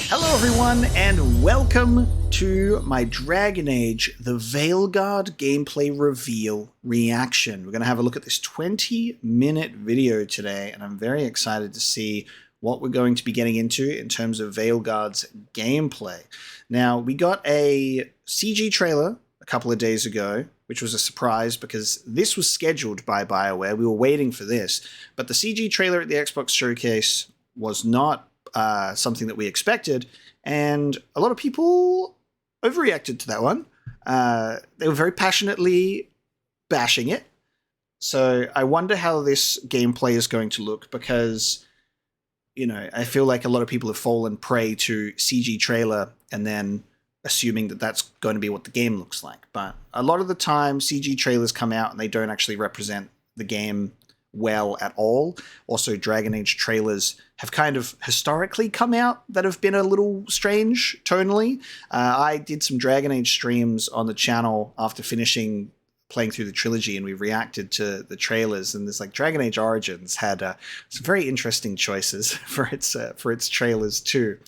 Hello everyone, and welcome to my Dragon Age the Veilguard gameplay reveal reaction. We're going to have a look at this 20-minute video today, and I'm very excited to see what we're going to be getting into in terms of Veilguard's gameplay. Now, we got a CG trailer a couple of days ago, which was a surprise because this was scheduled by BioWare. We were waiting for this, but the CG trailer at the Xbox Showcase was not something that we expected, and a lot of people overreacted to that one. They were very passionately bashing it. So I wonder how this gameplay is going to look because, you know, I feel like a lot of people have fallen prey to CG trailer and then assuming that that's going to be what the game looks like. But a lot of the time, CG trailers come out and they don't actually represent the game well at all. Also, Dragon Age trailers have kind of historically come out that have been a little strange tonally. I did some Dragon Age streams on the channel after finishing playing through the trilogy, and we reacted to the trailers, and there's like Dragon Age Origins had some very interesting choices for its trailers too.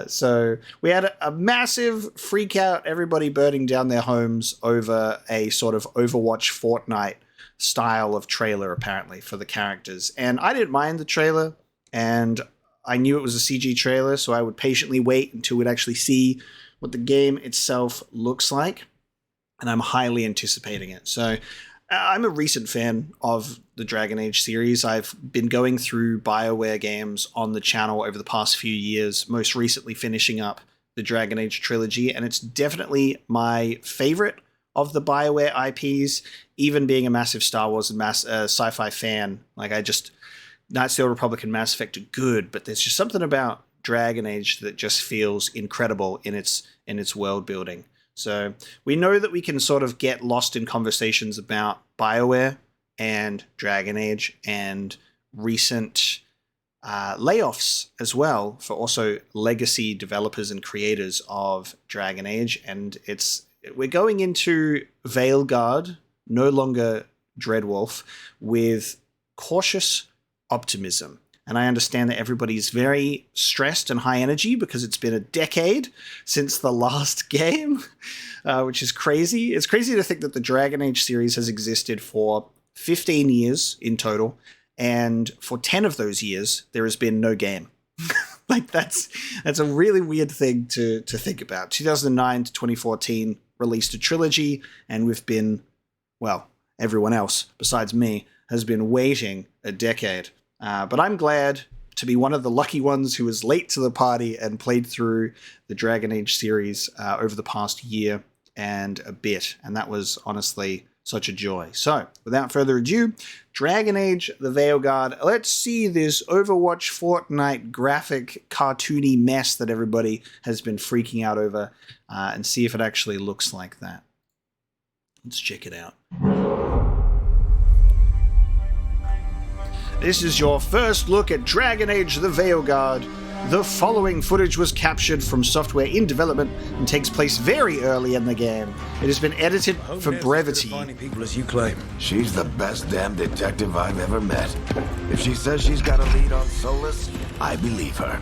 So we had a massive freak out, everybody burning down their homes over a sort of Overwatch Fortnite style of trailer, apparently, for the characters. And I didn't mind the trailer, and I knew it was a CG trailer, so I would patiently wait until we'd actually see what the game itself looks like, and I'm highly anticipating it. So I'm a recent fan of the Dragon Age series. I've been going through BioWare games on the channel over the past few years, most recently finishing up the Dragon Age trilogy, and it's definitely my favorite of the BioWare IPs, even being a massive Star Wars and sci-fi fan. Like, Knights of the Old Republic and Mass Effect are good, but there's just something about Dragon Age that just feels incredible in its world building. So we know that we can sort of get lost in conversations about BioWare and Dragon Age and recent layoffs as well for also legacy developers and creators of Dragon Age, and we're going into Veilguard, no longer Dreadwolf, with cautious optimism. And I understand that everybody's very stressed and high energy because it's been a decade since the last game, which is crazy. It's crazy to think that the Dragon Age series has existed for 15 years in total, and for 10 of those years, there has been no game. Like, that's a really weird thing to think about. 2009 to 2014 released a trilogy, and we've been, well, everyone else besides me has been waiting a decade. But I'm glad to be one of the lucky ones who was late to the party and played through the Dragon Age series over the past year and a bit, and that was honestly such a joy. So, without further ado, Dragon Age the Veilguard. Let's see this Overwatch Fortnite graphic cartoony mess that everybody has been freaking out over, and see if it actually looks like that. Let's check it out. This is your first look at Dragon Age the Veilguard. The following footage was captured from software in development and takes place very early in the game. It has been edited for brevity. People as you claim. She's the best damn detective I've ever met. If she says she's got a lead on Solus, I believe her.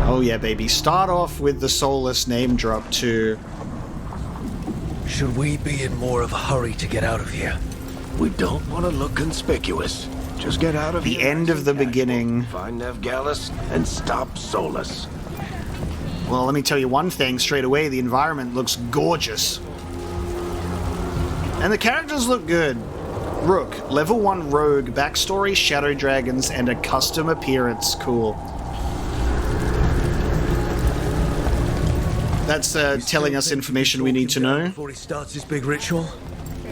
Oh yeah, baby. Start off with the Solus name drop too. Should we be in more of a hurry to get out of here? We don't want to look conspicuous. Just get out of the here. End of the beginning. Find Nev Gallus and stop Solus. Well, let me tell you one thing straight away. The environment looks gorgeous. And the characters look good. Rook, level 1 rogue, backstory, shadow dragons, and a custom appearance. Cool. That's telling us information we need to know. Before he starts his big ritual?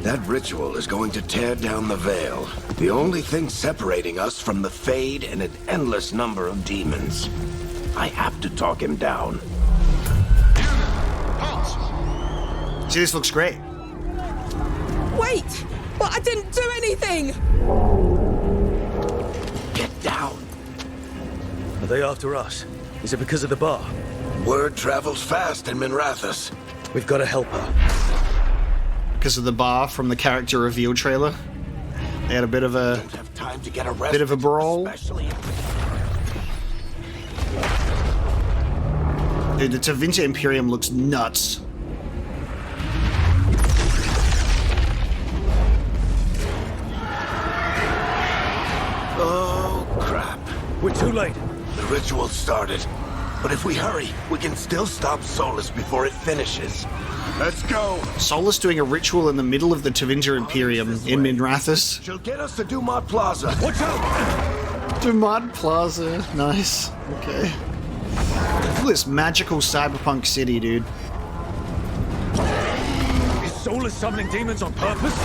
That ritual is going to tear down the veil. The only thing separating us from the Fade and an endless number of demons. I have to talk him down. See, this looks great. Wait! But I didn't do anything! Get down. Are they after us? Is it because of the bar? Word travels fast in Minrathous. We've got to help her. Because of the bar from the character reveal trailer. They had a bit of a Don't have time to get arrested, bit of a brawl. especially Dude, the Tevinter Imperium looks nuts. Oh, crap. We're too late. The ritual started. But if we hurry, we can still stop Solus before it finishes. Let's go. Solus doing a ritual in the middle of the Tevinter Imperium in Minrathous. She'll get us to Dumont Plaza. Watch out! Dumont Plaza. Nice. Okay. Look at this magical cyberpunk city, dude. Is Solus summoning demons on purpose?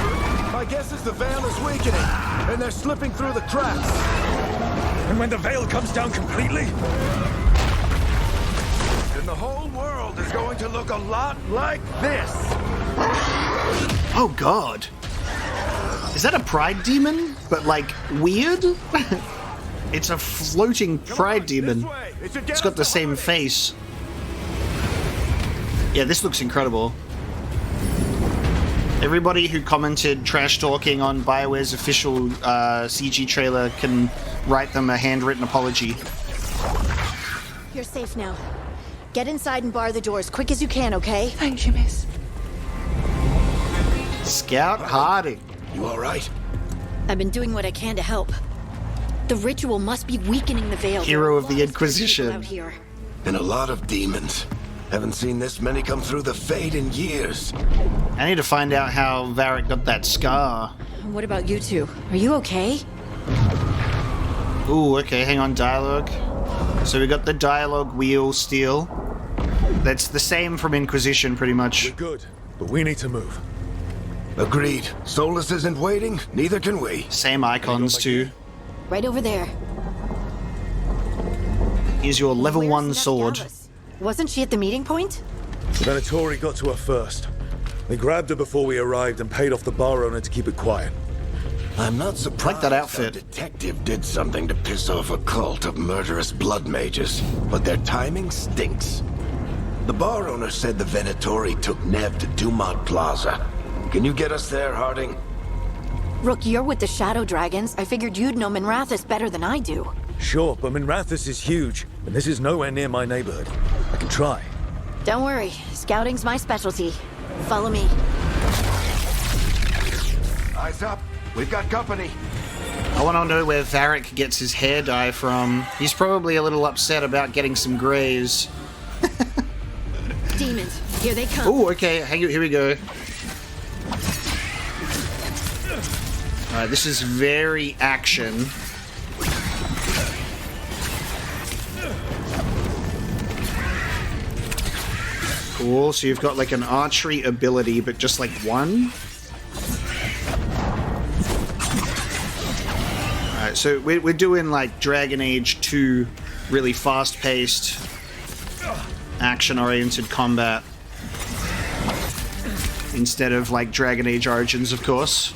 My guess is the veil is weakening, and they're slipping through the cracks. And when the veil comes down completely? Then the whole world is going to look a lot like this. Oh god. Is that a pride demon? But like weird? It's a floating pride demon. It's got the same face. Yeah, this looks incredible. Everybody who commented trash talking on BioWare's official CG trailer can write them a handwritten apology. You're safe now. Get inside and bar the doors quick as you can, okay? Thank you, miss. Scout Harding. You all right? I've been doing what I can to help. The ritual must be weakening the veil. Hero of the There are lots Inquisition. people out here. And a lot of demons. Haven't seen this many come through the Fade in years. I need to find out how Varric got that scar. What about you two? Are you okay? Ooh, okay, hang on, dialogue. So we got the dialogue wheel steel. That's the same from Inquisition, pretty much. We're good, but we need to move. Agreed. Solus isn't waiting, neither can we. Same icons, too. Right over there. Here's your level Where's 1 Nef sword. Gallus? Wasn't she at the meeting point? The Venatori got to her first. They grabbed her before we arrived and paid off the bar owner to keep it quiet. I'm not surprised that outfit. our detective did something to piss off a cult of murderous blood mages, but their timing stinks. The bar owner said the Venatori took Nev to Dumont Plaza. Can you get us there, Harding? Rook, you're with the Shadow Dragons. I figured you'd know Minrathous better than I do. Sure, but Minrathous is huge, and this is nowhere near my neighborhood. I can try. Don't worry. Scouting's my specialty. Follow me. Eyes up. We've got company. I want to know where Varric gets his hair dye from. He's probably a little upset about getting some grays. Demons, here they come. Oh, okay, here we go. Alright, this is very action. Cool, so you've got like an archery ability, but just like one. Alright, so we're doing like Dragon Age 2, really fast-paced, action-oriented combat. Instead of like Dragon Age Origins, of course.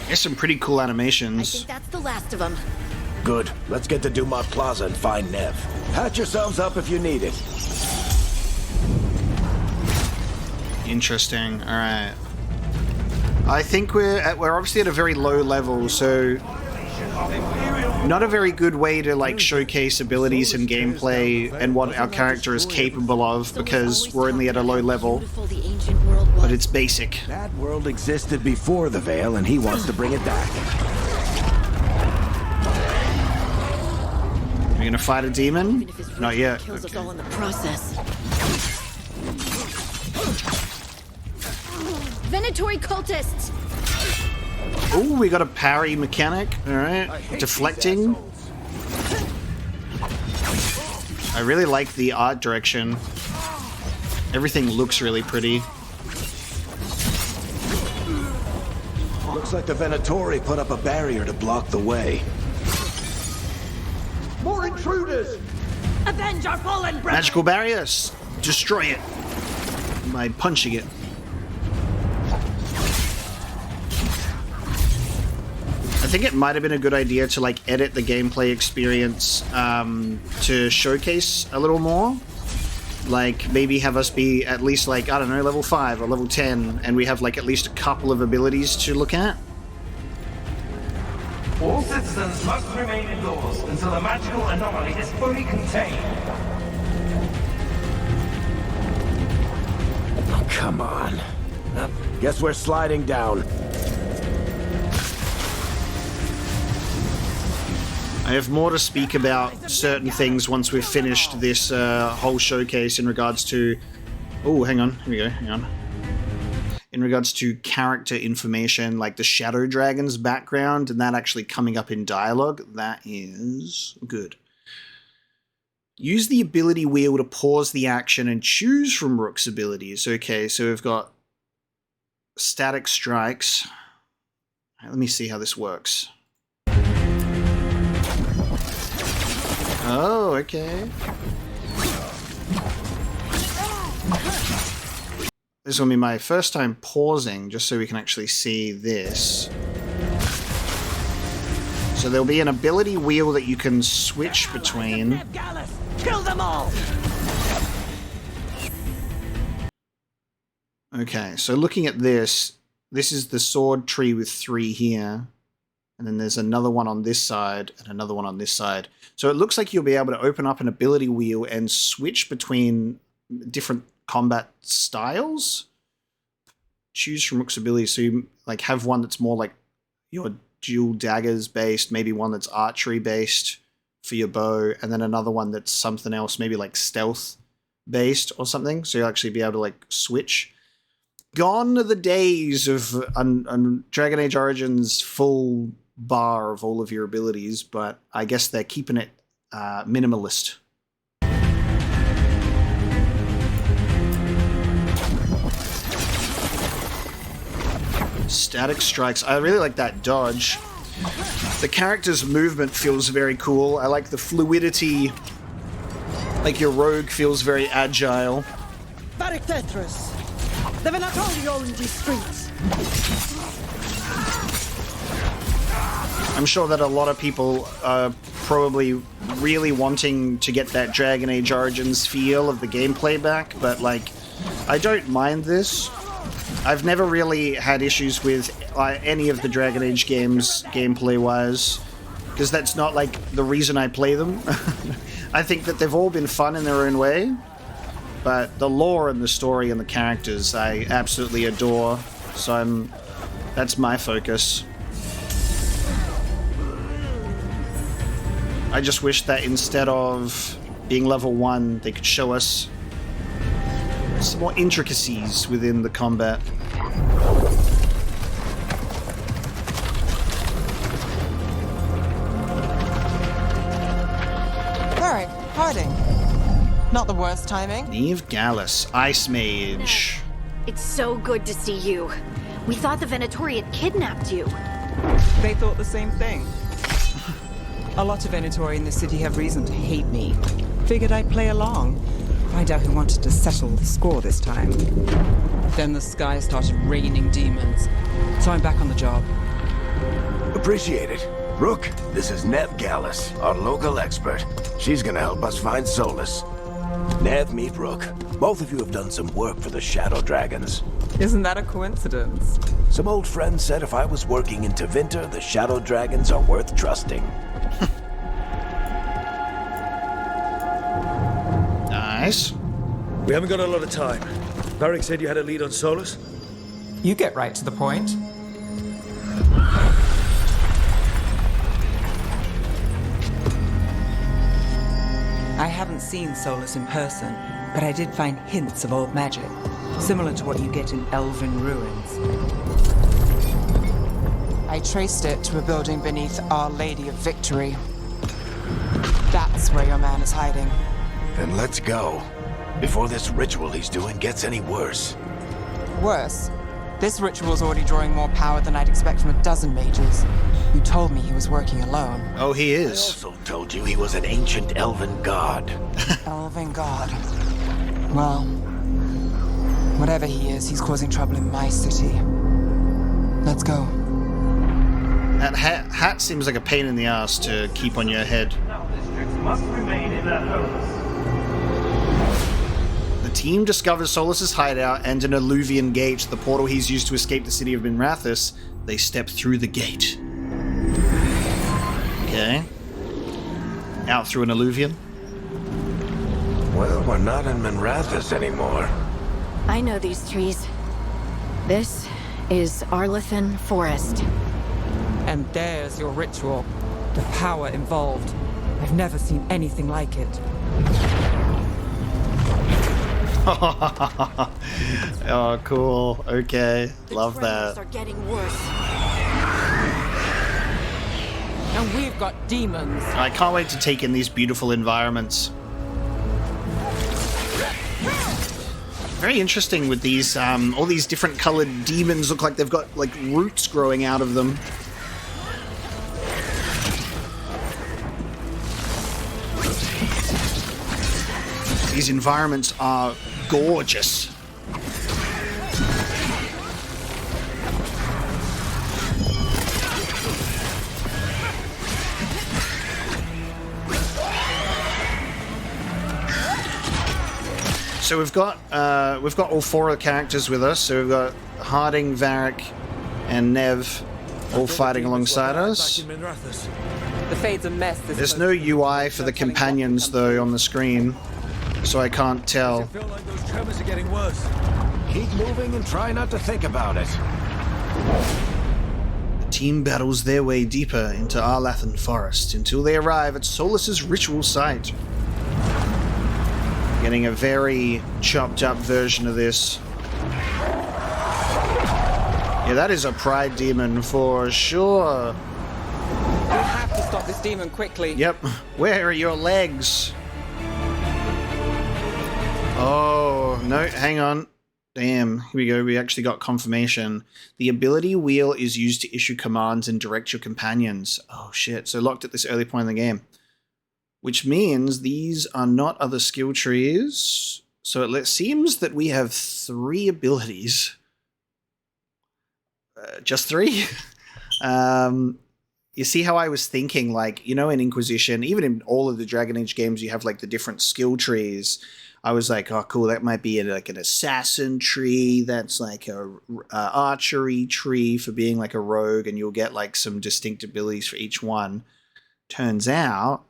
There's some pretty cool I animations. think that's the last of them. Good. Let's get to Dumont Plaza and find Nev. Patch yourselves up if you need it. Interesting. All right. I think we're obviously at a very low level, so not a very good way to like showcase abilities and gameplay and what our character is capable of because we're only at a low level. Beautiful the ancient world was. But it's basic. That world existed before the Veil, and he wants to bring it back. Are you gonna fight a demon? Even if his Not ritual yet. kills us Okay. all in the process. Venatori cultists! Oh, we got a parry mechanic. All right, deflecting. I really like the art direction. Everything looks really pretty. Looks like the Venatori put up a barrier to block the way. More intruders! Avenge our fallen brother! Magical barriers. Destroy it by punching it. I think it might have been a good idea to like edit the gameplay experience to showcase a little more. Like maybe have us be at least like, I don't know, level 5 or level 10 and we have like at least a couple of abilities to look at. All citizens must remain indoors until the magical anomaly is fully contained. Oh, come on. Guess we're sliding down. I have more to speak about certain things once we've finished this whole showcase in regards to... Oh, hang on. Here we go. Hang on. In regards to character information, like the Shadow Dragon's background, and that actually coming up in dialogue. That is good. Use the ability wheel to pause the action and choose from Rook's abilities. Okay, so we've got static strikes. All right, let me see how this works. Oh, okay. This will be my first time pausing, just so we can actually see this. So there'll be an ability wheel that you can switch between. Kill them all! Okay, so looking at this, this is the sword tree with 3 here. And then there's another one on this side and another one on this side. So it looks like you'll be able to open up an ability wheel and switch between different combat styles. Choose from Rook's abilities. So you like have one that's more like your dual daggers based, maybe one that's archery based for your bow, and then another one that's something else, maybe like stealth based or something. So you'll actually be able to like switch. Gone are the days of Dragon Age Origins full bar of all of your abilities, but I guess they're keeping it minimalist. Static strikes. I really like that dodge. The character's movement feels very cool. I like the fluidity. Like your rogue feels very agile. Barik Tetris! The Venatori own these streets! I'm sure that a lot of people are probably really wanting to get that Dragon Age Origins feel of the gameplay back, but like, I don't mind this. I've never really had issues with any of the Dragon Age games gameplay-wise, because that's not like the reason I play them. I think that they've all been fun in their own way, but the lore and the story and the characters I absolutely adore, so that's my focus. I just wish that instead of being level 1, they could show us some more intricacies within the combat. Varric, harding. Not the worst timing. Neve Gallus, Ice Mage. It's so good to see you. We thought the Venatori had kidnapped you. They thought the same thing. A lot of Venatori in the city have reason to hate me. Figured I'd play along. Find out who wanted to settle the score this time. Then the sky started raining demons. So I'm back on the job. Appreciate it. Rook, this is Neve Gallus, our local expert. She's gonna help us find Solus. Neve, meet Rook. Both of you have done some work for the Shadow Dragons. Isn't that a coincidence? Some old friends said if I was working in Tevinter, the Shadow Dragons are worth trusting. Nice. We haven't got a lot of time. Varric said you had a lead on Solus? You get right to the point. I haven't seen Solus in person, but I did find hints of old magic, similar to what you get in Elven ruins. I traced it to a building beneath Our Lady of Victory. That's where your man is hiding. Then let's go. Before this ritual he's doing gets any worse. Worse, this ritual's already drawing more power than I'd expect from a dozen mages. You told me he was working alone. Oh, he I is. also told you he was an ancient elven god. Elven god. Well, whatever he is, he's causing trouble in my city. Let's go. That hat seems like a pain in the ass to keep on your head. Now districts must remain in their homes. The team discovers Solus's hideout and an Alluvian gate, the portal he's used to escape the city of Minrathous. They step through the gate. Okay. Out through an alluvion. Well, we're not in Minrathous anymore. I know these trees. This is Arlethan Forest. And there's your ritual. The power involved. I've never seen anything like it. Oh, cool. Okay. Love The that. tremors are getting worse. And we've got demons. I can't wait to take in these beautiful environments. Very interesting with these, all these different colored demons look like they've got, like, roots growing out of them. These environments are gorgeous. So we've got all four of the characters with us. So we've got Harding, Varric, and Nev all fighting alongside us. Back in Minrathous. The Fade's a mess. There's no UI for the companions though on the screen, so I can't tell. I feel like those tremors are getting worse. Keep moving and try not to think about it. The team battles their way deeper into Arlethan Forest until they arrive at Solus's ritual site. Getting a very chopped up version of this. Yeah, that is a pride demon for sure. We have to stop this demon quickly. Yep. Where are your legs? Oh, no, hang on. Damn, here we go. We actually got confirmation. The ability wheel is used to issue commands and direct your companions. Oh, shit. So locked at this early point in the game. Which means these are not other skill trees. So it seems that we have 3 abilities. Just 3? You see how I was thinking, like, you know, in Inquisition, even in all of the Dragon Age games, you have, like, the different skill trees. I was like, oh, cool, that might be like an assassin tree. That's like a archery tree for being like a rogue, and you'll get, like, some distinct abilities for each one. Turns out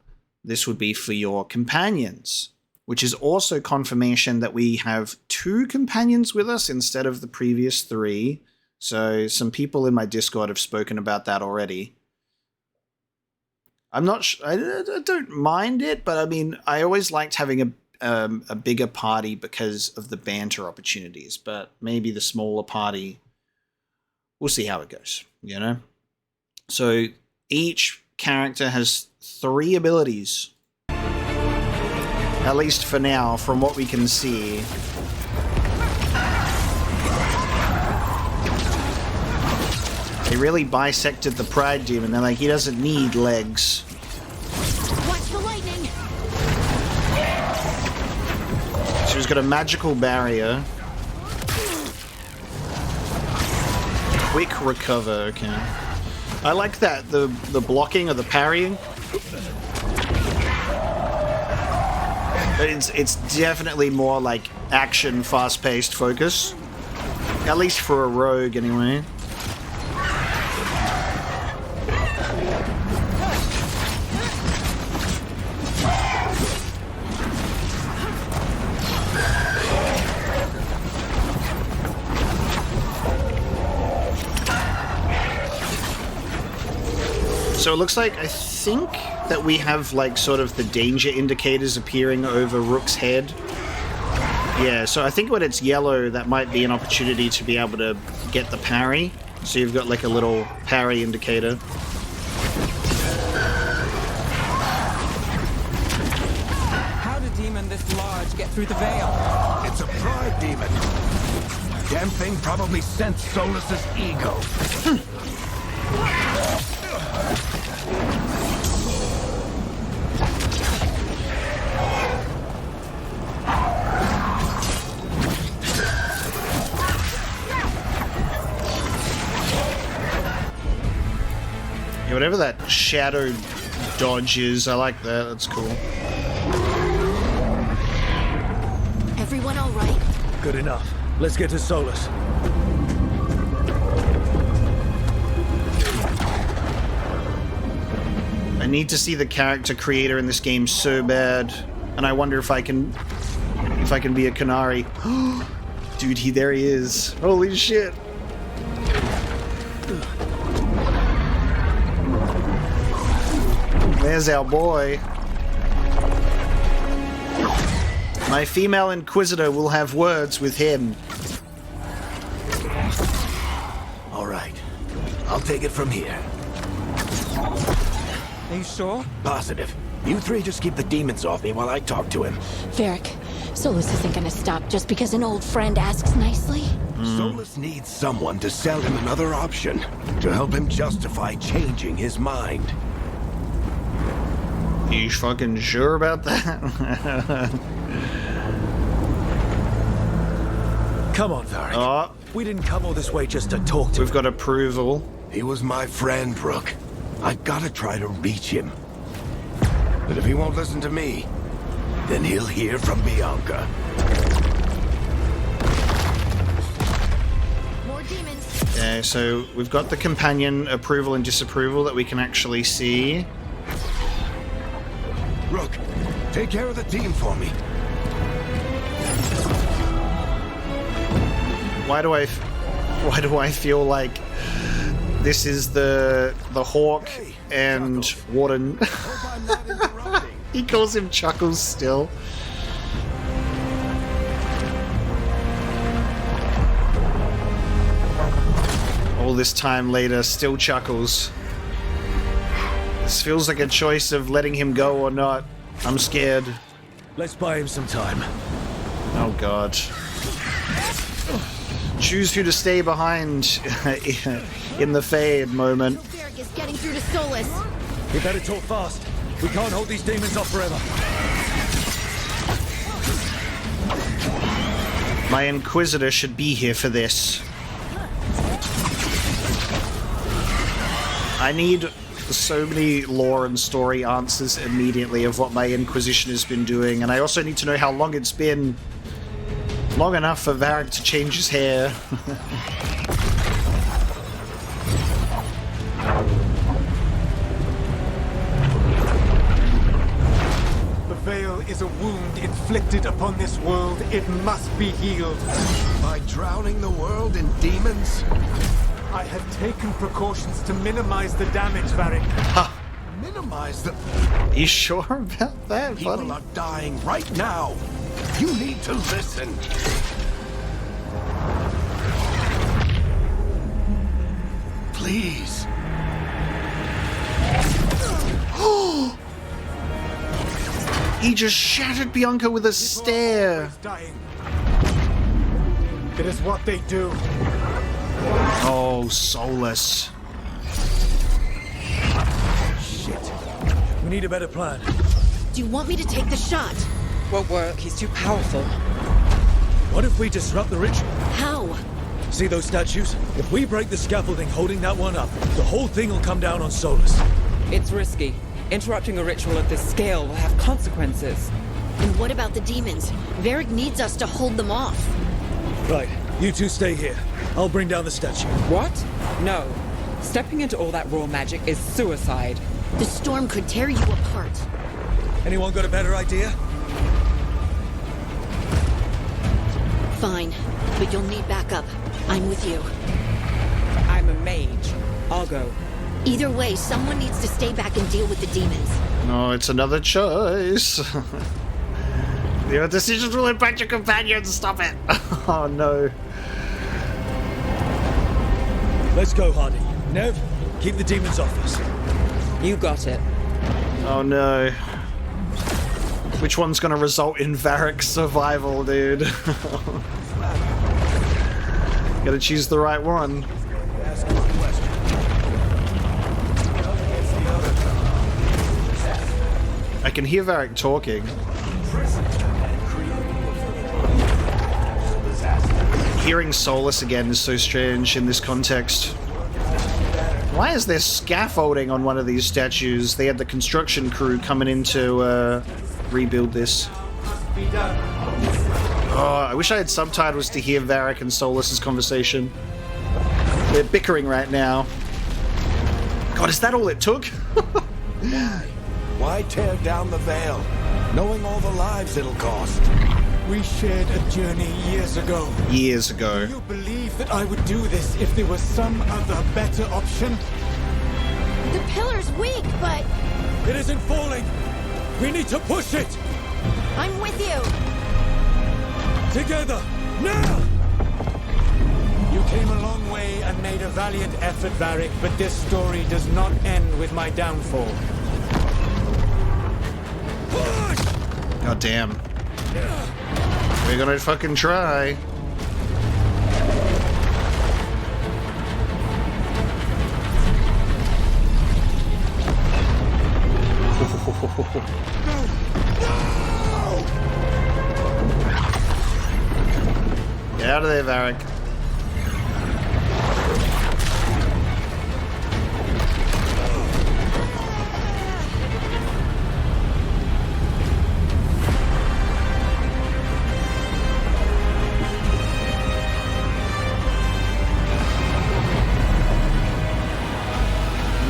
this would be for your companions, which is also confirmation that we have 2 companions with us instead of the previous 3. So some people in my Discord have spoken about that already. I'm not I don't mind it, but I mean, I always liked having a bigger party because of the banter opportunities, but maybe the smaller party, we'll see how it goes, you know? So each character has 3 abilities. At least for now, from what we can see. They really bisected the Pride Demon. They're like, he doesn't need legs. Watch the lightning! So he's got a magical barrier. Quick recover, okay. I like that, the blocking or the parrying. But it's definitely more like action, fast-paced focus. At least for a rogue, anyway. So it looks like, I think that we have like sort of the danger indicators appearing over Rook's head. Yeah, so I think when it's yellow, that might be an opportunity to be able to get the parry. So you've got like a little parry indicator. How did a demon this large get through the veil? It's a pride demon. Damn thing probably sensed Solus's ego. Yeah, whatever that shadow dodge is, I like that. That's cool. Everyone all right? Good enough. Let's get to Solus. I I need to see the character creator in this game so bad, and I wonder if I can be a Canary. Dude, there he is. Holy shit. There's our boy. My female Inquisitor will have words with him. All right. I'll take it from here. Are you sure? Positive. You three just keep the demons off me while I talk to him. Varric, Solus isn't gonna stop just because an old friend asks nicely. Solus needs someone to sell him another option, to help him justify changing his mind. You fucking sure about that? Come on, Varric. Oh, We didn't come all this way just to talk to we've got approval. He was my friend, Rook. I gotta try to reach him. But if he won't listen to me, then he'll hear from Bianca. More demons. Okay, so we've got the companion approval and disapproval that we can actually see. Rook, take care of the team for me. Why do I feel like this is the Hawk and Warden? Hope I'm not interrupting. He calls him Chuckles still. All this time later, still Chuckles. This feels like a choice of letting him go or not. I'm scared. Let's buy him some time. Oh god. Choose who to stay behind in the fade moment. Varric is getting through to Solus. We better talk fast. We can't hold these demons off forever. My Inquisitor should be here for this. I need so many lore and story answers immediately of what my Inquisition has been doing, and I also need to know how long it's been. Long enough for Varric to change his hair. The veil is a wound inflicted upon this world. It must be healed. By drowning the world in demons? I have taken precautions to minimize the damage, Varric. Minimize the... Are you sure about that, buddy? People are dying right now. You need to listen. Please. He just shattered Bianca with a stare. Is dying. It is what they do. Oh, Solus. Shit. We need a better plan. Do you want me to take the shot? Won't work. He's too powerful. What if we disrupt the ritual? How? See those statues? If we break the scaffolding holding that one up, the whole thing will come down on Solus. It's risky. Interrupting a ritual of this scale will have consequences. And what about the demons? Varric needs us to hold them off. Right, you two stay here. I'll bring down the statue. What? No. Stepping into all that raw magic is suicide. The storm could tear you apart. Anyone got a better idea? Fine, but you'll need backup. I'm with you. I'm a mage. I'll go. Either way, someone needs to stay back and deal with the demons. No, it's another choice. Your decisions will impact your companions. Stop it. Oh no. Let's go, Hardy. Nev, keep the demons off us. You got it. Oh no. Which one's gonna result in Varric's survival, dude? Gotta choose the right one. Ask one question. I can hear Varric talking. Hearing Solus again is so strange in this context. Why is there scaffolding on one of these statues? They had the construction crew coming in to rebuild this. Oh, I wish I had subtitles to hear Varric and Solus's conversation. They're bickering right now. God, is that all it took? Why? Why tear down the veil, knowing all the lives it'll cost? We shared a journey years ago. Years ago. Do you believe that I would do this if there was some other better option? The pillar's weak, but It isn't falling! We need to push it! I'm with you. Together! Now! You came a long way and made a valiant effort, Varric, but this story does not end with my downfall. Push! God damn. We're gonna fucking try. Get out of there, Varric.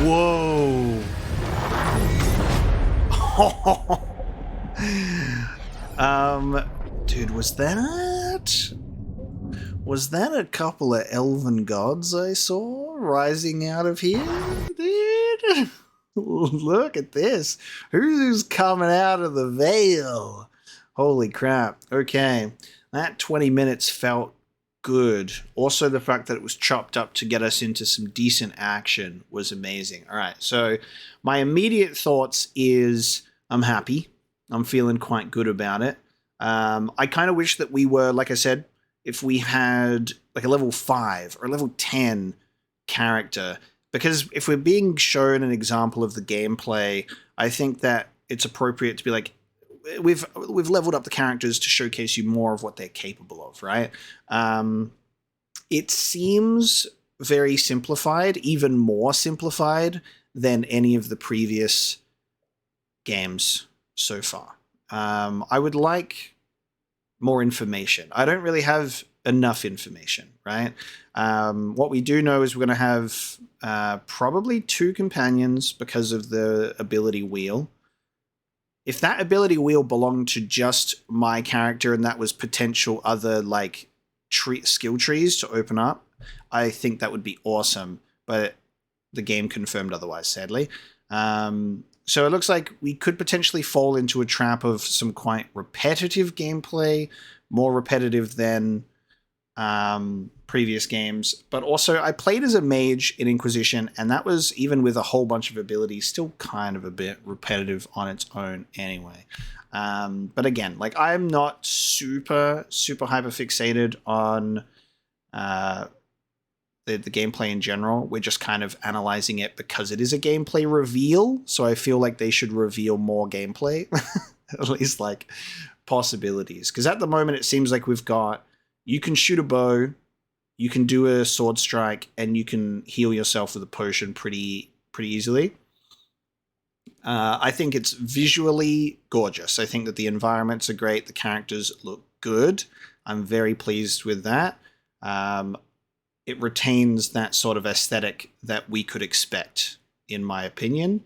Whoa. Dude, was that a couple of elven gods I saw rising out of here? Dude, look at this. Who's coming out of the veil? Holy crap. Okay, that 20 minutes felt good. Also, the fact that it was chopped up to get us into some decent action was amazing. All right, so my immediate thoughts is I'm happy. I'm feeling quite good about it. I kind of wish that we were, like I said, if we had like a level 5 or a level 10 character, because if we're being shown an example of the gameplay, I think that it's appropriate to be like, we've leveled up the characters to showcase you more of what they're capable of, right? It seems very simplified, even more simplified than any of the previous games so far. I would like more information. I don't really have enough information, right? What we do know is we're going to have probably 2 companions because of the ability wheel. If that ability wheel belonged to just my character and that was potential other like skill trees to open up, I think that would be awesome. But the game confirmed otherwise, sadly. So it looks like we could potentially fall into a trap of some quite repetitive gameplay, more repetitive than previous games. But also, I played as a mage in Inquisition, and that was, even with a whole bunch of abilities, still kind of a bit repetitive on its own anyway. But again, like, I'm not super hyper fixated on the gameplay in general. We're just kind of analyzing it because it is a gameplay reveal, so I feel like they should reveal more gameplay, at least like possibilities. Because at the moment it seems like we've got, you can shoot a bow, you can do a sword strike, and you can heal yourself with a potion pretty easily. I think it's visually gorgeous. I think that the environments are great, the characters look good. I'm very pleased with that. It retains that sort of aesthetic that we could expect, in my opinion.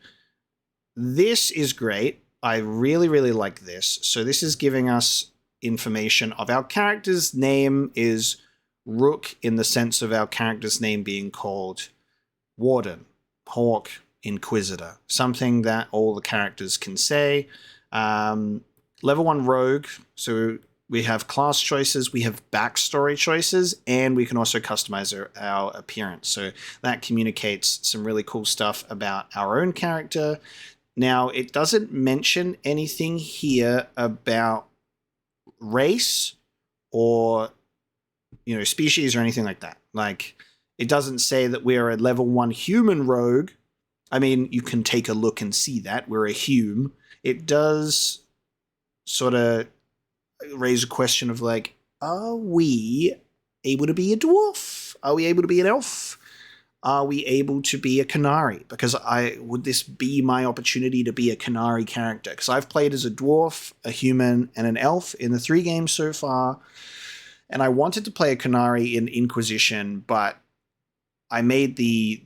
This is great. I really like this. So this is giving us information of our character's name is Rook, in the sense of our character's name being called Warden, Hawk, Inquisitor. Something that all the characters can say. Level 1 Rogue. So we have class choices, we have backstory choices, and we can also customize our appearance. So that communicates some really cool stuff about our own character. Now, it doesn't mention anything here about race or, you know, species or anything like that. Like, it doesn't say that we're a level 1 human rogue. I mean, you can take a look and see that we're a hume. It does sort of raise a question of like, are we able to be a dwarf? Are we able to be an elf? Are we able to be a Canary? Because would this be my opportunity to be a Canary character? Because I've played as a dwarf, a human, and an elf in the 3 games so far, and I wanted to play a Canary in Inquisition, but I made the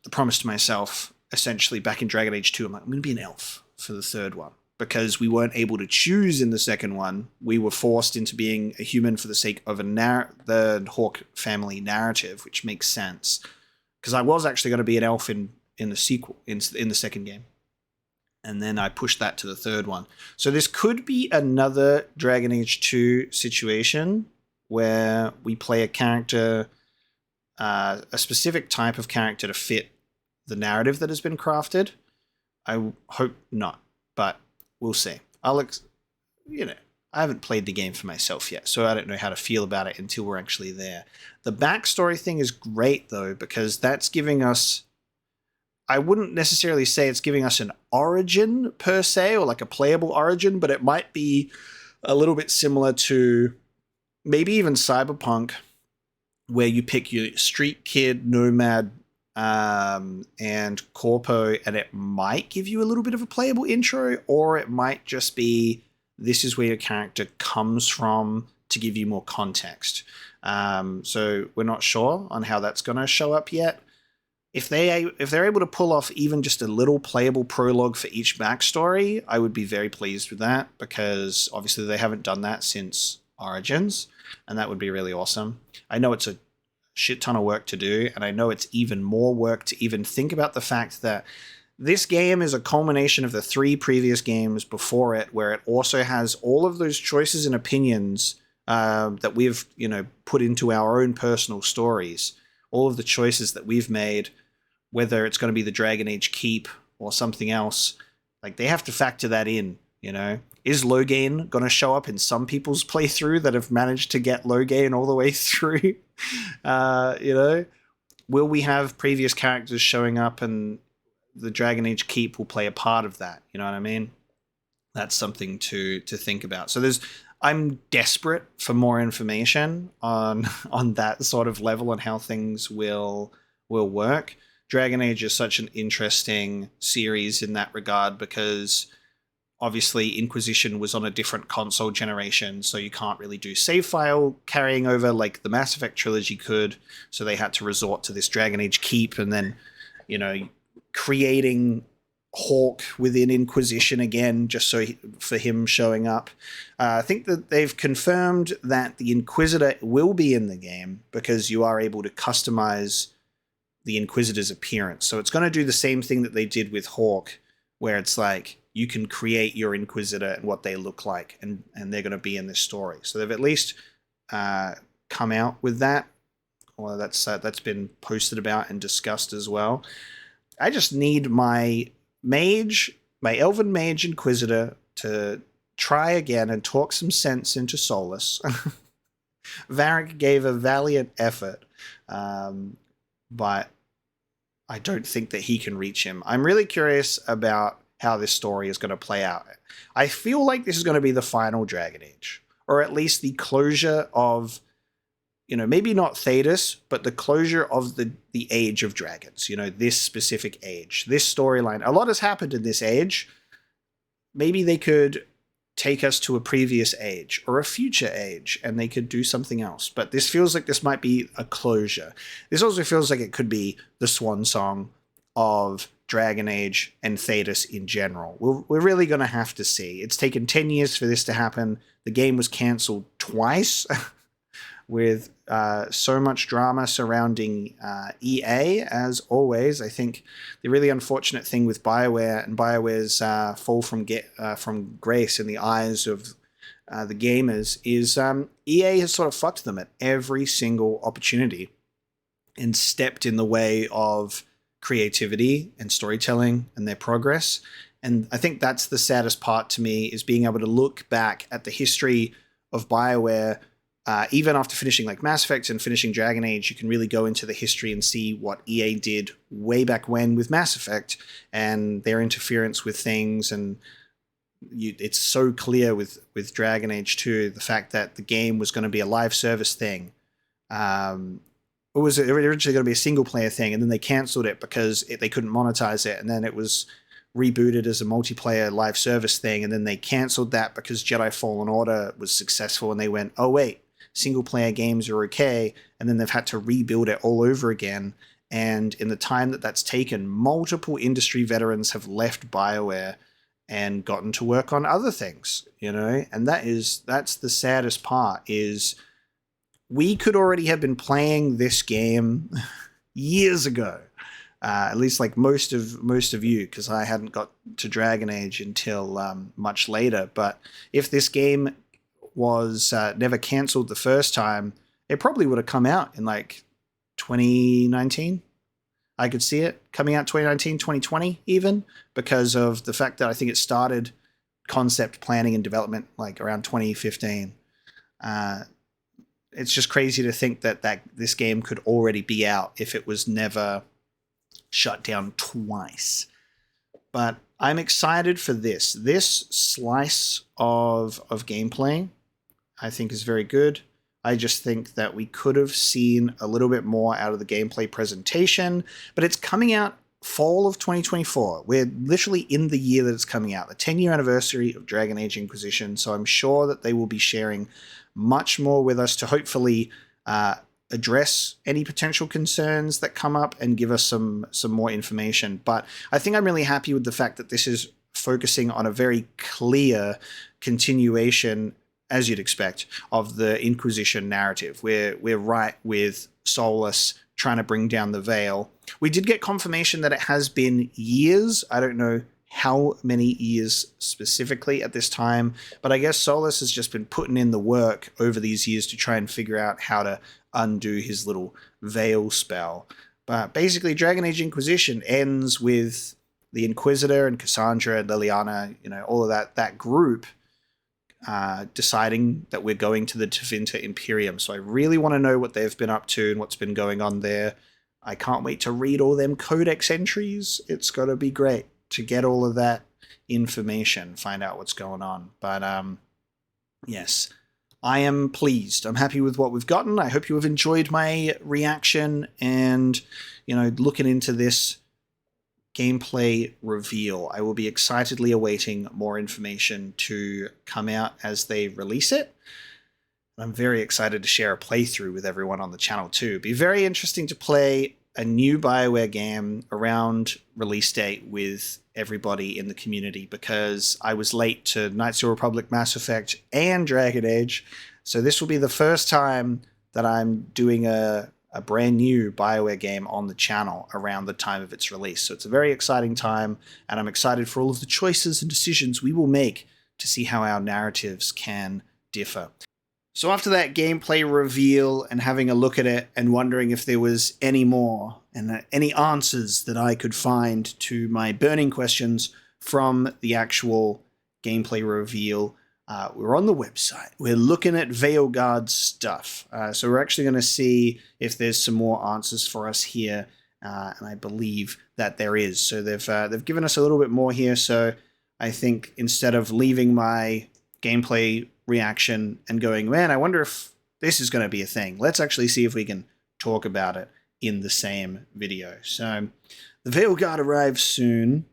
promise to myself essentially back in Dragon Age 2, I'm like, I'm going to be an elf for the third one. Because we weren't able to choose in the second one, we were forced into being a human for the sake of the Hawke family narrative, which makes sense. Because I was actually going to be an elf in the sequel, in the second game. And then I pushed that to the third one. So this could be another Dragon Age 2 situation where we play a character, a specific type of character to fit the narrative that has been crafted. I hope not, but we'll see. I haven't played the game for myself yet, so I don't know how to feel about it until we're actually there. The backstory thing is great, though, because that's giving us... I wouldn't necessarily say it's giving us an origin, per se, or like a playable origin, but it might be a little bit similar to maybe even Cyberpunk, where you pick your street kid, nomad, and corpo, and it might give you a little bit of a playable intro, or it might just be this is where your character comes from to give you more context. So we're not sure on how that's going to show up yet. If they're able to pull off even just a little playable prologue for each backstory, I would be very pleased with that, because obviously they haven't done that since Origins, and that would be really awesome. I know it's a shit ton of work to do, and I know it's even more work to even think about the fact that this game is a culmination of the 3 previous games before it, where it also has all of those choices and opinions that we've put into our own personal stories, all of the choices that we've made, whether it's going to be the Dragon Age Keep or something else. Like, they have to factor that in. Is Loghain going to show up in some people's playthrough that have managed to get Loghain all the way through? Will we have previous characters showing up, and the Dragon Age Keep will play a part of that? You know what I mean? That's something to think about. So I'm desperate for more information on that sort of level and how things will work. Dragon Age is such an interesting series in that regard, because obviously Inquisition was on a different console generation, so you can't really do save file carrying over like the Mass Effect trilogy could. So they had to resort to this Dragon Age Keep, and then, creating Hawke within Inquisition again, just for him showing up. I think that they've confirmed that the Inquisitor will be in the game, because you are able to customize the Inquisitor's appearance. So it's going to do the same thing that they did with Hawke, where it's like you can create your Inquisitor and what they look like, and they're going to be in this story. So they've at least come out with that, or that's been posted about and discussed as well. I just need my Elven Mage Inquisitor to try again and talk some sense into Solus. Varric gave a valiant effort, but I don't think that he can reach him. I'm really curious about how this story is going to play out. I feel like this is going to be the final Dragon Age, or at least the closure of, maybe not Thedas, but the closure of the age of dragons, this specific age, this storyline. A lot has happened in this age. Maybe they could take us to a previous age or a future age, and they could do something else. But this feels like this might be a closure. This also feels like it could be the swan song of Dragon Age and Thedas in general. We're really going to have to see. It's taken 10 years for this to happen. The game was cancelled twice with so much drama surrounding EA, as always. I think the really unfortunate thing with BioWare and BioWare's fall from grace in the eyes of the gamers is EA has sort of fucked them at every single opportunity and stepped in the way of creativity and storytelling and their progress. And I think that's the saddest part to me, is being able to look back at the history of BioWare. Even after finishing like Mass Effect and finishing Dragon Age, you can really go into the history and see what EA did way back when with Mass Effect and their interference with things. And it's so clear with Dragon Age 2, the fact that the game was going to be a live service thing. It was originally going to be a single player thing, and then they cancelled it because they couldn't monetize it. And then it was rebooted as a multiplayer live service thing. And then they cancelled that because Jedi Fallen Order was successful. And they went, oh, wait, single player games are okay. And then they've had to rebuild it all over again. And in the time that that's taken, multiple industry veterans have left BioWare and gotten to work on other things, you know? And that's the saddest part, is we could already have been playing this game years ago. At least like most of you, because I hadn't got to Dragon Age until much later. But if this game was never cancelled the first time, it probably would have come out in like 2019. I could see it coming out 2019, 2020 even, because of the fact that I think it started concept planning and development like around 2015. It's just crazy to think that this game could already be out if it was never shut down twice. But I'm excited for this. This slice of gameplay, I think, is very good. I just think that we could have seen a little bit more out of the gameplay presentation, but it's coming out fall of 2024. We're literally in the year that it's coming out, the 10-year anniversary of Dragon Age Inquisition, so I'm sure that they will be sharing much more with us to hopefully address any potential concerns that come up and give us some more information. But I think I'm really happy with the fact that this is focusing on a very clear continuation, as you'd expect, of the Inquisition narrative. We're right with Solus trying to bring down the Veil. We did get confirmation that it has been years. I don't know how many years specifically at this time, but I guess Solus has just been putting in the work over these years to try and figure out how to undo his little Veil spell. But basically, Dragon Age Inquisition ends with the Inquisitor and Cassandra and Liliana, you know, all of that group deciding that we're going to the Tevinter Imperium. So I really want to know what they've been up to and what's been going on there. I can't wait to read all them codex entries. It's got to be great to get all of that information, find out what's going on. But yes, I am pleased. I'm happy with what we've gotten. I hope you have enjoyed my reaction and, you know, looking into this gameplay reveal. I will be excitedly awaiting more information to come out as they release it. I'm very excited to share a playthrough with everyone on the channel too. It'd be very interesting to play a new BioWare game around release date with everybody in the community, because I was late to Knights of the Republic, Mass Effect, and Dragon Age. So this will be the first time that I'm doing a brand new BioWare game on the channel around the time of its release. So it's a very exciting time, and I'm excited for all of the choices and decisions we will make to see how our narratives can differ. So after that gameplay reveal and having a look at it and wondering if there was any more and any answers that I could find to my burning questions from the actual gameplay reveal, we're on the website. We're looking at Veilguard stuff. So we're actually going to see if there's some more answers for us here. And I believe that there is. So they've given us a little bit more here. So I think instead of leaving my gameplay reaction and going, man, I wonder if this is going to be a thing, let's actually see if we can talk about it in the same video. So the Veilguard arrives soon.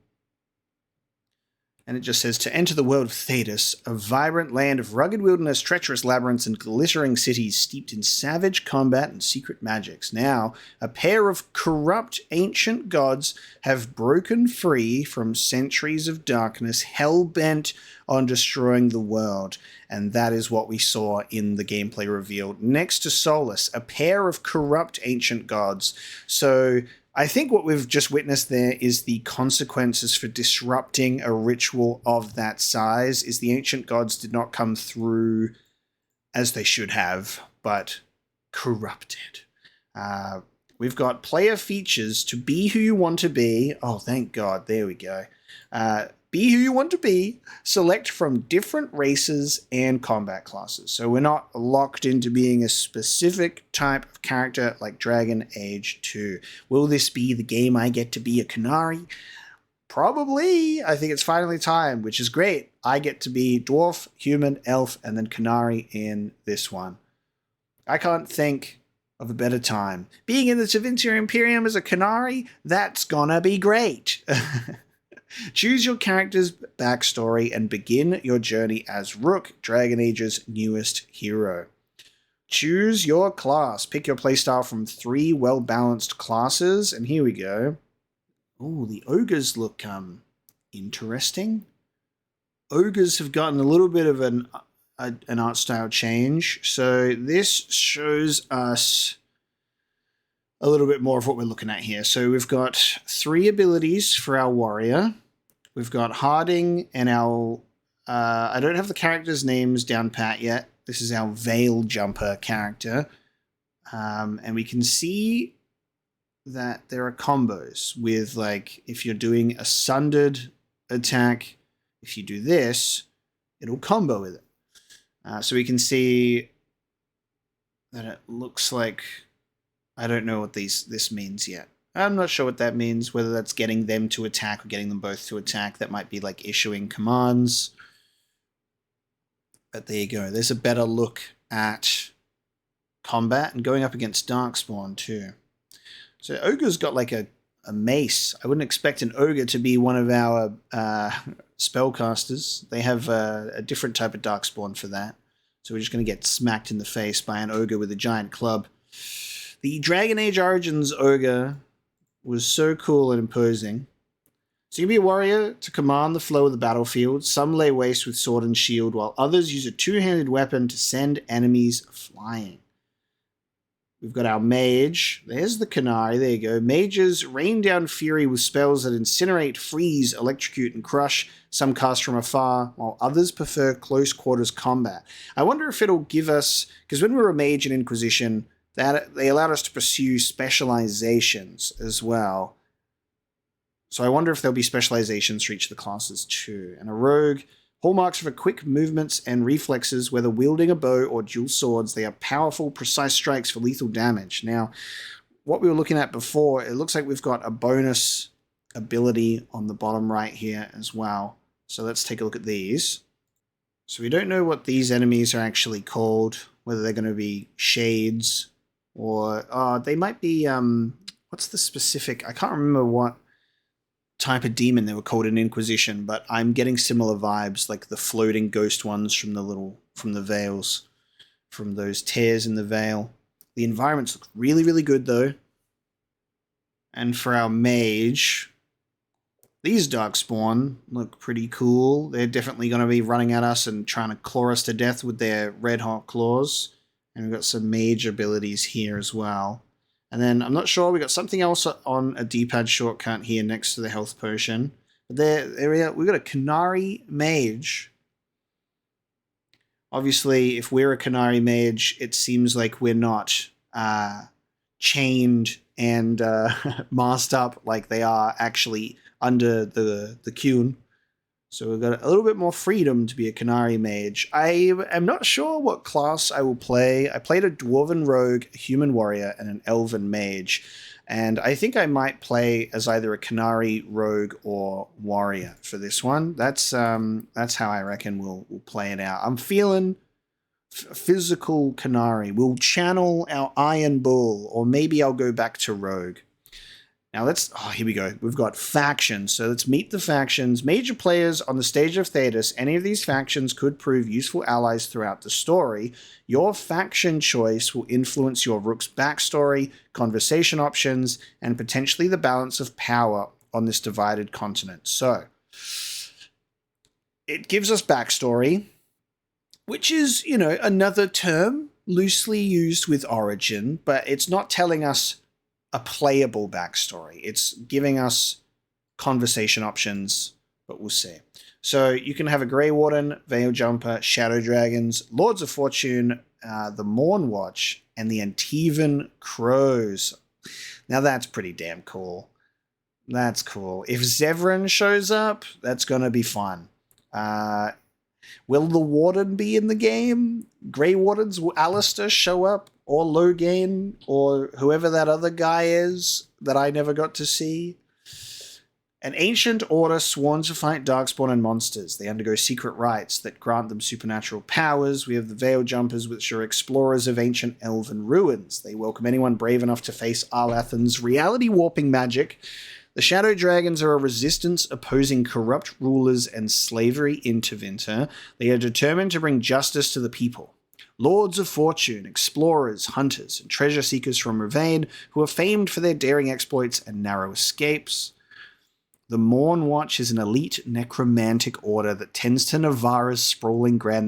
And it just says, to enter the world of Thetis, a vibrant land of rugged wilderness, treacherous labyrinths, and glittering cities steeped in savage combat and secret magics. Now, a pair of corrupt ancient gods have broken free from centuries of darkness, hell-bent on destroying the world. And that is what we saw in the gameplay reveal. Next to Solus, a pair of corrupt ancient gods. So I think what we've just witnessed there is the consequences for disrupting a ritual of that size, is the ancient gods did not come through as they should have, but corrupted. We've got player features to be who you want to be. Oh, thank God. There we go. Be who you want to be. Select from different races and combat classes. So we're not locked into being a specific type of character like Dragon Age 2. Will this be the game I get to be a Canary? Probably. I think it's finally time, which is great. I get to be dwarf, human, elf, and then Canary in this one. I can't think of a better time. Being in the Tevinter Imperium as a Canary, that's gonna be great. Choose your character's backstory and begin your journey as Rook, Dragon Age's newest hero. Choose your class. Pick your playstyle from 3 well-balanced classes. And here we go. Oh, the ogres look interesting. Ogres have gotten a little bit of an art style change. So this shows us a little bit more of what we're looking at here. So we've got 3 abilities for our warrior. We've got Harding and our... I don't have the characters' names down pat yet. This is our Veil Jumper character. And we can see that there are combos with, like, if you're doing a sundered attack, if you do this, it'll combo with it. So we can see that it looks like... I don't know what this means yet. I'm not sure what that means, whether that's getting them to attack or getting them both to attack. That might be like issuing commands. But there you go. There's a better look at combat and going up against Darkspawn too. So Ogre's got like a mace. I wouldn't expect an Ogre to be one of our spellcasters. They have a different type of Darkspawn for that. So we're just going to get smacked in the face by an Ogre with a giant club. The Dragon Age Origins Ogre was so cool and imposing. So you can be a warrior to command the flow of the battlefield. Some lay waste with sword and shield, while others use a two-handed weapon to send enemies flying. We've got our mage. There's the Canary. There you go. Mages rain down fury with spells that incinerate, freeze, electrocute, and crush. Some cast from afar, while others prefer close quarters combat. I wonder if it'll give us... Because when we were a mage in Inquisition... that they allowed us to pursue specializations as well. So I wonder if there'll be specializations for each of the classes too. And a rogue, hallmarks for quick movements and reflexes, whether wielding a bow or dual swords, they are powerful, precise strikes for lethal damage. Now, what we were looking at before, it looks like we've got a bonus ability on the bottom right here as well. So let's take a look at these. So we don't know what these enemies are actually called, whether they're going to be shades, or they might be, what's the specific, I can't remember what type of demon they were called in Inquisition, but I'm getting similar vibes, like the floating ghost ones from the veils, from those tears in the veil. The environments look really, really good though. And for our mage, these Darkspawn look pretty cool. They're definitely going to be running at us and trying to claw us to death with their red hot claws. And we've got some mage abilities here as well. And then, I'm not sure, we got something else on a D-pad shortcut here next to the health potion. But there we are. We've got a Canary Mage. Obviously, if we're a Canary Mage, it seems like we're not chained and masked up like they are actually under the Qun. So we've got a little bit more freedom to be a Canary Mage. I am not sure what class I will play. I played a Dwarven Rogue, a Human Warrior, and an Elven Mage. And I think I might play as either a Canary Rogue or Warrior for this one. That's how I reckon we'll play it out. I'm feeling physical Canary. We'll channel our Iron Bull, or maybe I'll go back to Rogue. Now here we go. We've got factions. So let's meet the factions. Major players on the stage of Thedas. Any of these factions could prove useful allies throughout the story. Your faction choice will influence your Rook's backstory, conversation options, and potentially the balance of power on this divided continent. So it gives us backstory, which is, another term loosely used with Origin, but it's not telling us a playable backstory. It's giving us conversation options, but we'll see. So you can have a Grey Warden, Veil Jumper, Shadow Dragons, Lords of Fortune, the Morn Watch, and the Antivan Crows. Now that's pretty damn cool. That's cool. If Zevran shows up, that's going to be fun. Will the Warden be in the game? Grey Wardens, will Alistair show up? Or Logain, or whoever that other guy is that I never got to see. An ancient order sworn to fight Darkspawn and monsters. They undergo secret rites that grant them supernatural powers. We have the Veil Jumpers, which are explorers of ancient elven ruins. They welcome anyone brave enough to face Arlathan's reality-warping magic. The Shadow Dragons are a resistance opposing corrupt rulers and slavery interventor. They are determined to bring justice to the people. Lords of fortune, explorers, hunters, and treasure seekers from Ravane who are famed for their daring exploits and narrow escapes. The Morn Watch is an elite necromantic order that tends to Navarra's sprawling grand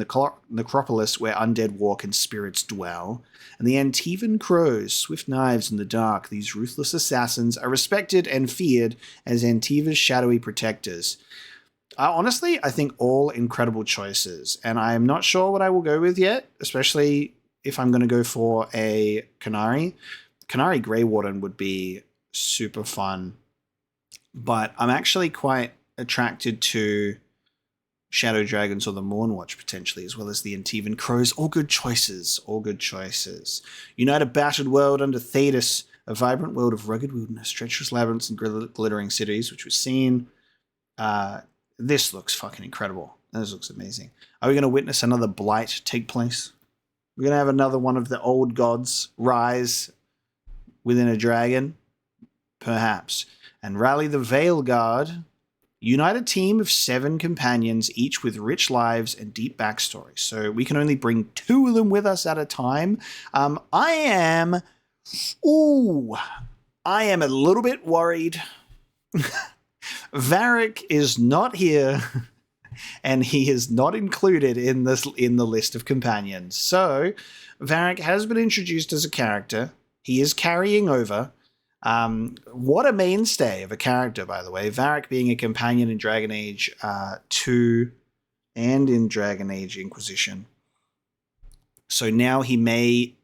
necropolis where undead walk and spirits dwell. And the Antivan Crows, swift knives in the dark, these ruthless assassins are respected and feared as Antiva's shadowy protectors. Honestly, I think all incredible choices, and I'm not sure what I will go with yet, especially if I'm going to go for a Canary. Canary Grey Warden would be super fun. But I'm actually quite attracted to Shadow Dragons or the Mornwatch potentially, as well as the Antivan Crows. All good choices. All good choices. Unite a battered world under Thetis, a vibrant world of rugged wilderness, treacherous labyrinths, and glittering cities, which was seen. This looks fucking incredible. This looks amazing. Are we going to witness another Blight take place? We're going to have another one of the old gods rise within a dragon? Perhaps. And rally the Veilguard, unite a team of 7 companions, each with rich lives and deep backstories. So we can only bring 2 of them with us at a time. I am a little bit worried. Varric is not here, and he is not included in the list of companions. So Varric has been introduced as a character. He is carrying over. What a mainstay of a character, by the way. Varric being a companion in Dragon Age 2 and in Dragon Age Inquisition. So now he may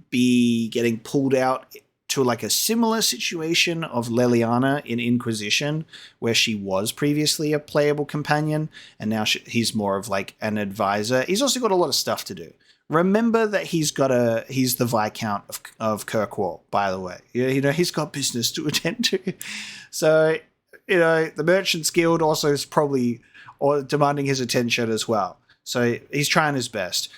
be getting pulled out to like a similar situation of Leliana in Inquisition, where she was previously a playable companion, and now he's more of like an advisor. He's also got a lot of stuff to do. Remember that he's the Viscount of Kirkwall, by the way. He's got business to attend to. So, the Merchants Guild also is probably demanding his attention as well. So he's trying his best.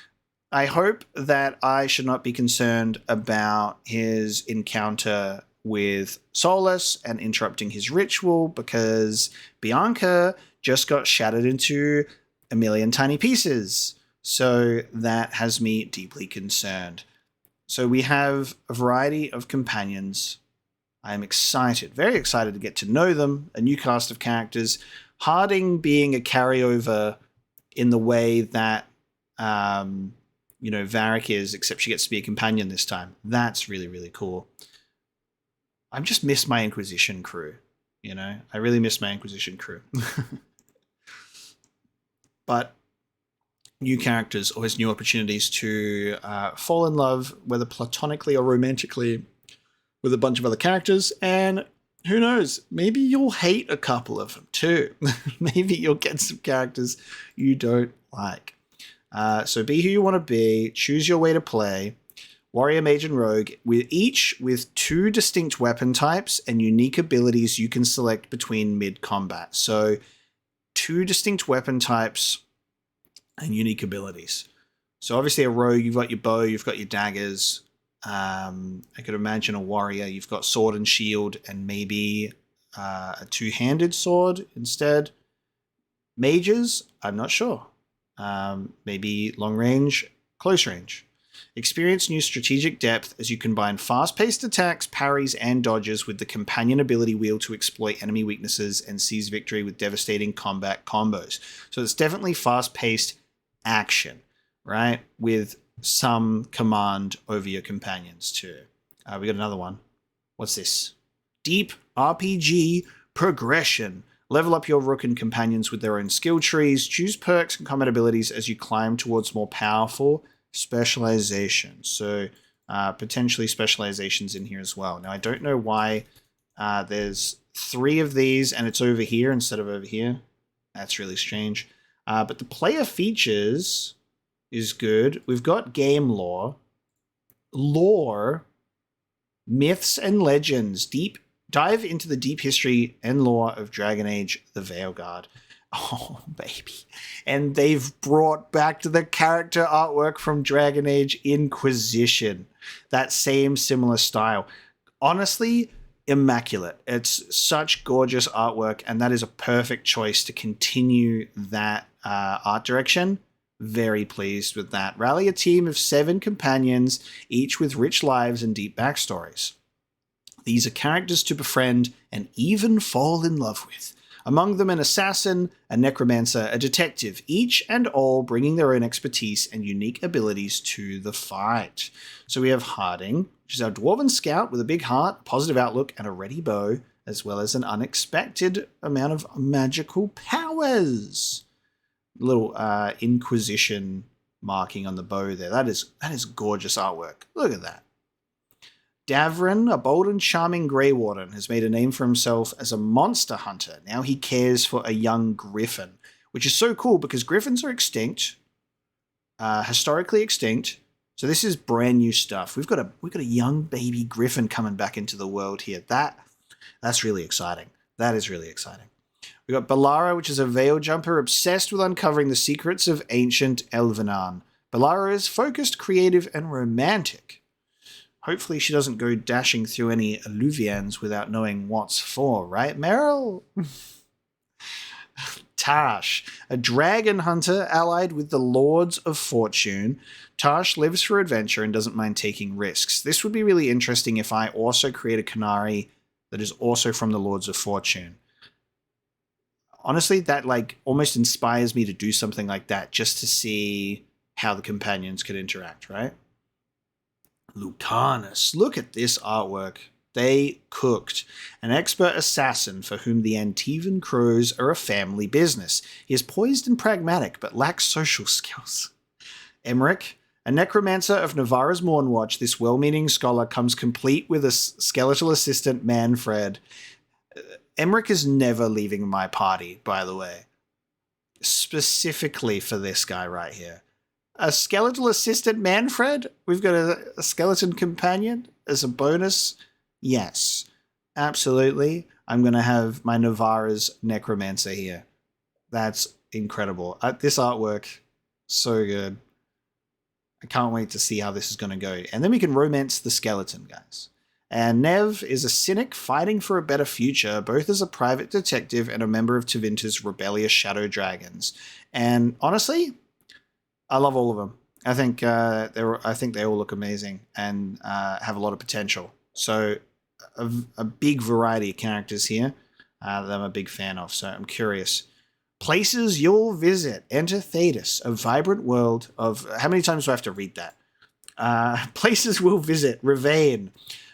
I hope that I should not be concerned about his encounter with Solus and interrupting his ritual, because Bianca just got shattered into a million tiny pieces. So that has me deeply concerned. So we have a variety of companions. I am excited, very excited to get to know them, a new cast of characters. Harding being a carryover in the way that, Varric is, except she gets to be a companion this time. That's really, really cool. I just miss my Inquisition crew, I really miss my Inquisition crew. But new characters, always new opportunities to fall in love, whether platonically or romantically, with a bunch of other characters. And who knows, maybe you'll hate a couple of them too. Maybe you'll get some characters you don't like. So be who you want to be, choose your way to play. Warrior, Mage, and Rogue, each with 2 distinct weapon types and unique abilities you can select between mid-combat. So 2 distinct weapon types and unique abilities. So obviously a rogue, you've got your bow, you've got your daggers. I could imagine a warrior, you've got sword and shield and maybe a 2-handed sword instead. Mages, I'm not sure. Maybe long range, close range. Experience new strategic depth as you combine fast-paced attacks, parries, and dodges with the companion ability wheel to exploit enemy weaknesses and seize victory with devastating combat combos. So it's definitely fast-paced action, right? With some command over your companions too. We got another one. What's this? Deep RPG progression. Level up your Rook and companions with their own skill trees. Choose perks and combat abilities as you climb towards more powerful specializations. So potentially specializations in here as well. Now I don't know why there's 3 of these and it's over here instead of over here. That's really strange. But the player features is good. We've got game lore, myths and legends. Dive into the deep history and lore of Dragon Age: The Veilguard. Oh, baby. And they've brought back to the character artwork from Dragon Age Inquisition. That same similar style. Honestly, immaculate. It's such gorgeous artwork, and that is a perfect choice to continue that art direction Very pleased with that. Rally a team of 7 companions, each with rich lives and deep backstories. These are characters to befriend and even fall in love with. Among them an assassin, a necromancer, a detective, each and all bringing their own expertise and unique abilities to the fight. So we have Harding, which is our dwarven scout with a big heart, positive outlook, and a ready bow, as well as an unexpected amount of magical powers. Little Inquisition marking on the bow there. That is gorgeous artwork. Look at that. Davrin, a bold and charming Grey Warden, has made a name for himself as a monster hunter. Now he cares for a young griffin, which is so cool because griffins are extinct, historically extinct. So this is brand new stuff. We've got a young baby griffin coming back into the world here. That's really exciting. That is really exciting. We've got Balara, which is a veil jumper obsessed with uncovering the secrets of ancient Elvenan. Balara is focused, creative, and romantic. Hopefully she doesn't go dashing through any alluvians without knowing what's for, right, Meryl? Tash, a dragon hunter allied with the Lords of Fortune. Tash lives for adventure and doesn't mind taking risks. This would be really interesting if I also create a Canary that is also from the Lords of Fortune. Honestly, that almost inspires me to do something like that just to see how the companions could interact, right? Lucanus, look at this artwork. They cooked. An expert assassin for whom the Antivan Crows are a family business. He is poised and pragmatic, but lacks social skills. Emmerich, a necromancer of Navarra's Mornwatch, this well-meaning scholar comes complete with a skeletal assistant, Manfred. Emmerich is never leaving my party, by the way. Specifically for this guy right here. A skeletal assistant, Manfred? We've got a skeleton companion as a bonus? Yes, absolutely. I'm going to have my Navarra's necromancer here. That's incredible. This artwork, so good. I can't wait to see how this is going to go. And then we can romance the skeleton, guys. And Nev is a cynic fighting for a better future, both as a private detective and a member of Tevinter's rebellious shadow dragons. And honestly, I love all of them. I think they all look amazing and have a lot of potential. So a big variety of characters here that I'm a big fan of. So I'm curious. Places you'll visit. Enter Thetis, a vibrant world of... How many times do I have to read that? Places we'll visit. Ravane,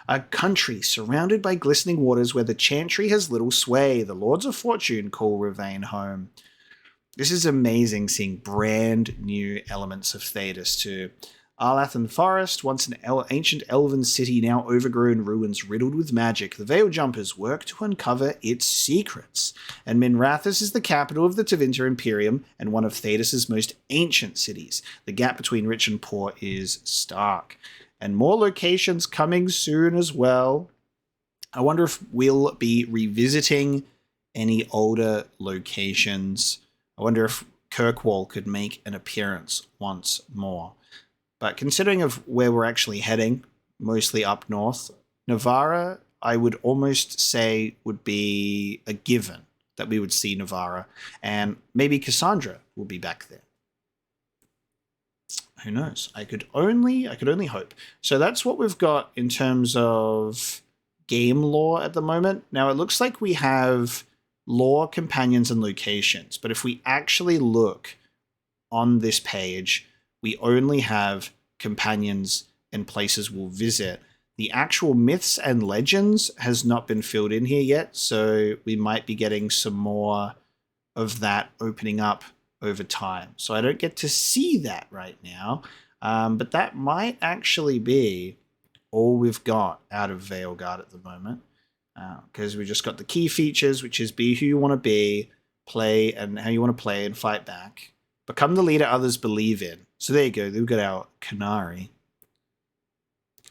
a country surrounded by glistening waters where the Chantry has little sway. The Lords of Fortune call Ravane home. This is amazing seeing brand new elements of Thetis too. Arlathan Forest, once an ancient elven city, now overgrown ruins riddled with magic. The Veil Jumpers work to uncover its secrets. And Minrathous is the capital of the Tevinter Imperium and one of Thetis' most ancient cities. The gap between rich and poor is stark. And more locations coming soon as well. I wonder if we'll be revisiting any older locations. I wonder if Kirkwall could make an appearance once more. But considering of where we're actually heading, mostly up north, Navarra, I would almost say would be a given that we would see Navarra. And maybe Cassandra will be back there. Who knows? I could only hope. So that's what we've got in terms of game lore at the moment. Now it looks like we have lore, companions, and locations. But if we actually look on this page, we only have companions and places we'll visit. The actual myths and legends has not been filled in here yet, so we might be getting some more of that opening up over time. So I don't get to see that right now, but that might actually be all we've got out of Veilguard at the moment. Because we just got the key features, which is be who you want to be, play and how you want to play and fight back. Become the leader others believe in. So there you go. We've got our Canary.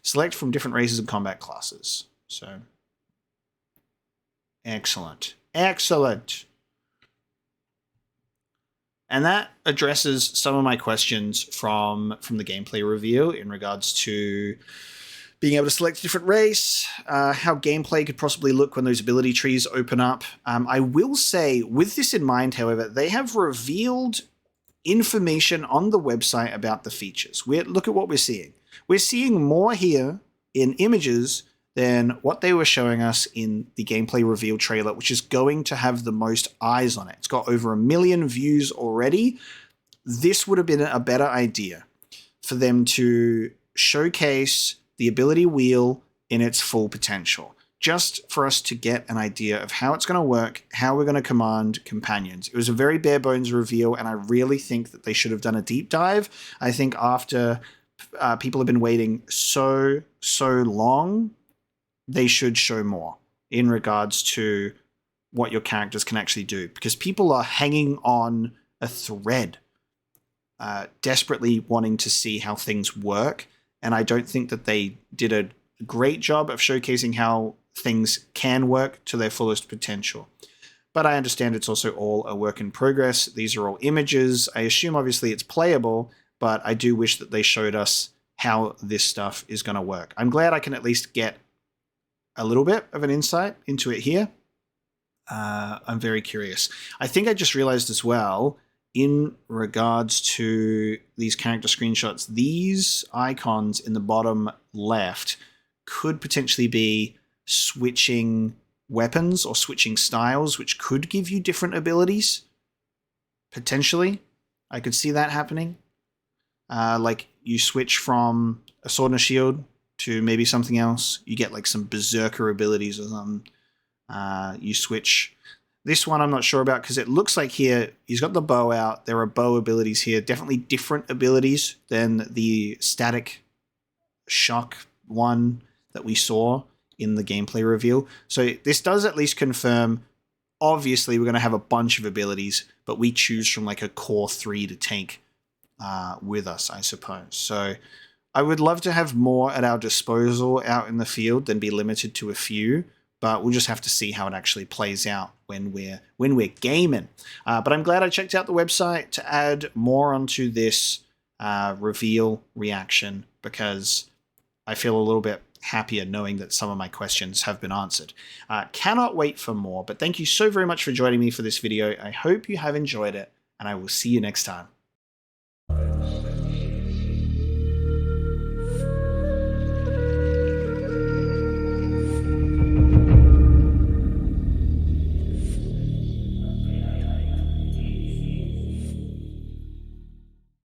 Select from different races and combat classes. So excellent. Excellent. And that addresses some of my questions from the gameplay review in regards to being able to select a different race, how gameplay could possibly look when those ability trees open up. I will say, with this in mind, however, they have revealed information on the website about the features. Look at what we're seeing. We're seeing more here in images than what they were showing us in the gameplay reveal trailer, which is going to have the most eyes on it. It's got over 1 million views already. This would have been a better idea for them to showcase the ability wheel in its full potential, just for us to get an idea of how it's going to work, how we're going to command companions. It was a very bare bones reveal, and I really think that they should have done a deep dive. I think after people have been waiting so long, they should show more in regards to what your characters can actually do, because people are hanging on a thread, desperately wanting to see how things work. And I don't think that they did a great job of showcasing how things can work to their fullest potential. But I understand it's also all a work in progress. These are all images. I assume obviously it's playable, but I do wish that they showed us how this stuff is going to work. I'm glad I can at least get a little bit of an insight into it here. I'm very curious. I think I just realized as well, in regards to these character screenshots, these icons in the bottom left could potentially be switching weapons or switching styles, which could give you different abilities. Potentially. I could see that happening. Like you switch from a sword and a shield to maybe something else. You get like some berserker abilities or something. You switch. This one I'm not sure about, because it looks like here he's got the bow out. There are bow abilities here. Definitely different abilities than the static shock one that we saw in the gameplay reveal. So this does at least confirm, obviously we're going to have a bunch of abilities, but we choose from like a core 3 to take with us, I suppose. So I would love to have more at our disposal out in the field than be limited to a few. But we'll just have to see how it actually plays out when we're gaming. But I'm glad I checked out the website to add more onto this reveal reaction, because I feel a little bit happier knowing that some of my questions have been answered. Cannot wait for more, but thank you so very much for joining me for this video. I hope you have enjoyed it, and I will see you next time.